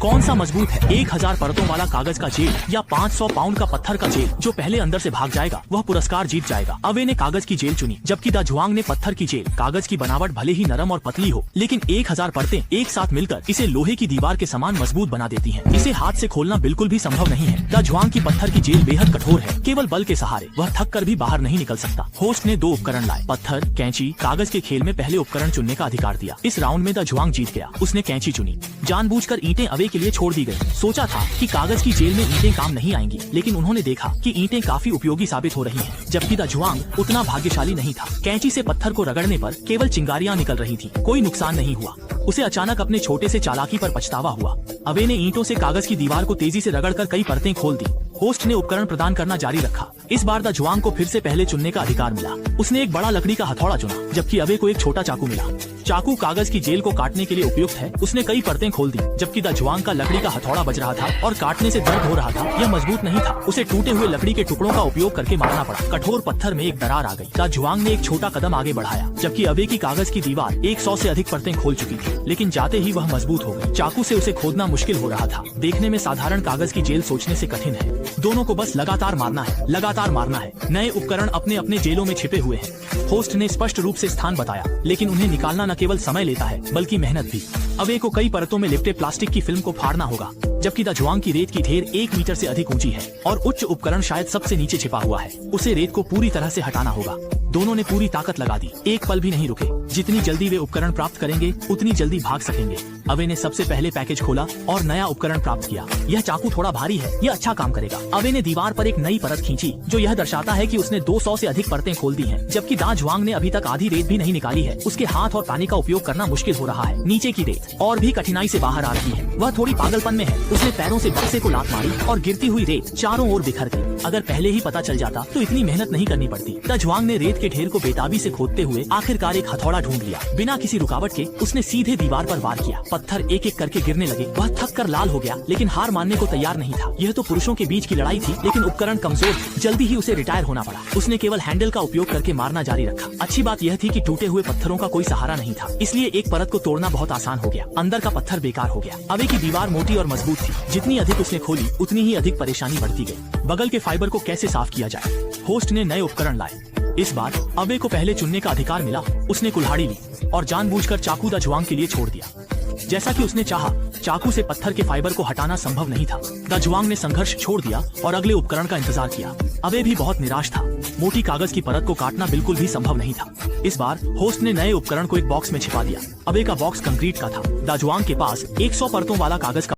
कौन सा मजबूत है, 1000 परतों वाला कागज का जेल या 500 पाउंड का पत्थर का जेल? जो पहले अंदर से भाग जाएगा वह पुरस्कार जीत जाएगा। अवे ने कागज की जेल चुनी, जबकि द जुआंग ने पत्थर की जेल। कागज की बनावट भले ही नरम और पतली हो, लेकिन 1000 परतें एक साथ मिलकर इसे लोहे की दीवार के समान मजबूत बना देती हैं। इसे हाथ से खोलना बिल्कुल भी संभव नहीं है। द जुआंग की पत्थर की जेल बेहद कठोर है, केवल बल के सहारे वह थक कर भी बाहर नहीं निकल सकता। होस्ट ने 2 उपकरण लाए, पत्थर, कैंची। कागज के खेल में पहले उपकरण चुनने का अधिकार दिया। इस राउंड में द जुआंग जीत गया। उसने कैंची चुनी। जानबूझकर ईंटें अवे के लिए छोड़ दी गयी। सोचा था कि कागज की जेल में ईंटें काम नहीं आएंगी, लेकिन उन्होंने देखा कि ईंटें काफी उपयोगी साबित हो रही हैं। जबकि द जुआंग उतना भाग्यशाली नहीं था। कैंची से पत्थर को रगड़ने पर केवल चिंगारियां निकल रही थी, कोई नुकसान नहीं हुआ। उसे अचानक अपने छोटे से चालाकी पर पछतावा हुआ। अवे ने ईंटों से कागज की दीवार को तेजी से रगड़कर कई परतें खोल दी। होस्ट ने उपकरण प्रदान करना जारी रखा। इस बार द जुआंग को फिर से पहले चुनने का अधिकार मिला। उसने एक बड़ा लकड़ी का हथौड़ा चुना, जबकि अवे को एक छोटा चाकू मिला। चाकू कागज की जेल को काटने के लिए उपयुक्त है। उसने कई परतें खोल दी, जबकि द जुआंग का लकड़ी का हथौड़ा बज रहा था और काटने से दर्द हो रहा था। यह मजबूत नहीं था। उसे टूटे हुए लकड़ी के टुकड़ों का उपयोग करके मारना पड़ा। कठोर पत्थर में एक दरार आ गई। द जुआंग ने एक छोटा कदम आगे बढ़ाया, जबकि अवे की कागज की दीवार 100 से अधिक परतें खोल चुकी थी, लेकिन जाते ही वह मजबूत हो गई। चाकू से उसे खोदना मुश्किल हो रहा था। देखने में साधारण कागज की जेल सोचने से कठिन है। दोनों को बस लगातार मारना है, लगातार मारना है। नए उपकरण अपने अपने जेलों में छिपे हुए हैं। होस्ट ने स्पष्ट रूप से स्थान बताया, लेकिन उन्हें निकालना न केवल समय लेता है बल्कि मेहनत भी। अवे को कई परतों में लिपटे प्लास्टिक की फिल्म को फाड़ना होगा, जबकि द जुआंग की रेत की ढेर 1 मीटर से अधिक ऊंची है और उच्च उपकरण शायद सबसे नीचे छिपा हुआ है। उसे रेत को पूरी तरह से हटाना होगा। दोनों ने पूरी ताकत लगा दी, एक पल भी नहीं रुके। जितनी जल्दी वे उपकरण प्राप्त करेंगे उतनी जल्दी भाग सकेंगे। अवे ने सबसे पहले पैकेज खोला और नया उपकरण प्राप्त किया। यह चाकू थोड़ा भारी है, यह अच्छा काम करेगा। अवे ने दीवार पर एक नई परत खींची, जो यह दर्शाता है कि उसने 200 से अधिक परतें खोल दी हैं, जबकि द जुआंग ने अभी तक आधी रेत भी नहीं निकाली है। उसके हाथ और पानी का उपयोग करना मुश्किल हो रहा है। नीचे की रेत और भी कठिनाई से बाहर आ रही है। वह थोड़ी पागलपन में है। उसने पैरों से बक्से को लात मारी और गिरती हुई रेत चारों ओर बिखर गई। अगर पहले ही पता चल जाता तो इतनी मेहनत नहीं करनी पड़ती। द जुआंग ने रेत के ढेर को बेताबी से खोदते हुए आखिरकार एक हथौड़ा ढूंढ लिया। बिना किसी रुकावट के उसने सीधे दीवार पर वार किया। पत्थर एक एक करके गिरने लगे। वह थक कर लाल हो गया, लेकिन हार मानने को तैयार नहीं था। यह तो पुरुषों के बीच की लड़ाई थी, लेकिन उपकरण कमजोर थे। जल्दी ही उसे रिटायर होना पड़ा। उसने केवल हैंडल का उपयोग करके मारना जारी रखा। अच्छी बात यह थी कि टूटे हुए पत्थरों का कोई सहारा नहीं था, इसलिए एक परत को तोड़ना बहुत आसान हो गया। अंदर का पत्थर बेकार हो गया। अवे की दीवार मोटी और मजबूत थी। जितनी अधिक उसने खोली उतनी ही अधिक परेशानी बढ़ती गई। बगल के फाइबर को कैसे साफ किया जाए? होस्ट ने नए उपकरण लाए। इस बार अवे को पहले चुनने का अधिकार मिला। उसने कुल्हाड़ी ली और जानबूझकर चाकू द जुआंग के लिए छोड़ दिया। जैसा कि उसने चाहा, चाकू से पत्थर के फाइबर को हटाना संभव नहीं था। द जुआंग ने संघर्ष छोड़ दिया और अगले उपकरण का इंतजार किया। अवे भी बहुत निराश था। मोटी कागज की परत को काटना बिल्कुल भी संभव नहीं था। इस बार होस्ट ने नए उपकरण को एक बॉक्स में छिपा दिया। अवे का बॉक्स कंक्रीट का था। द जुआंग के पास 100 परतों वाला कागज का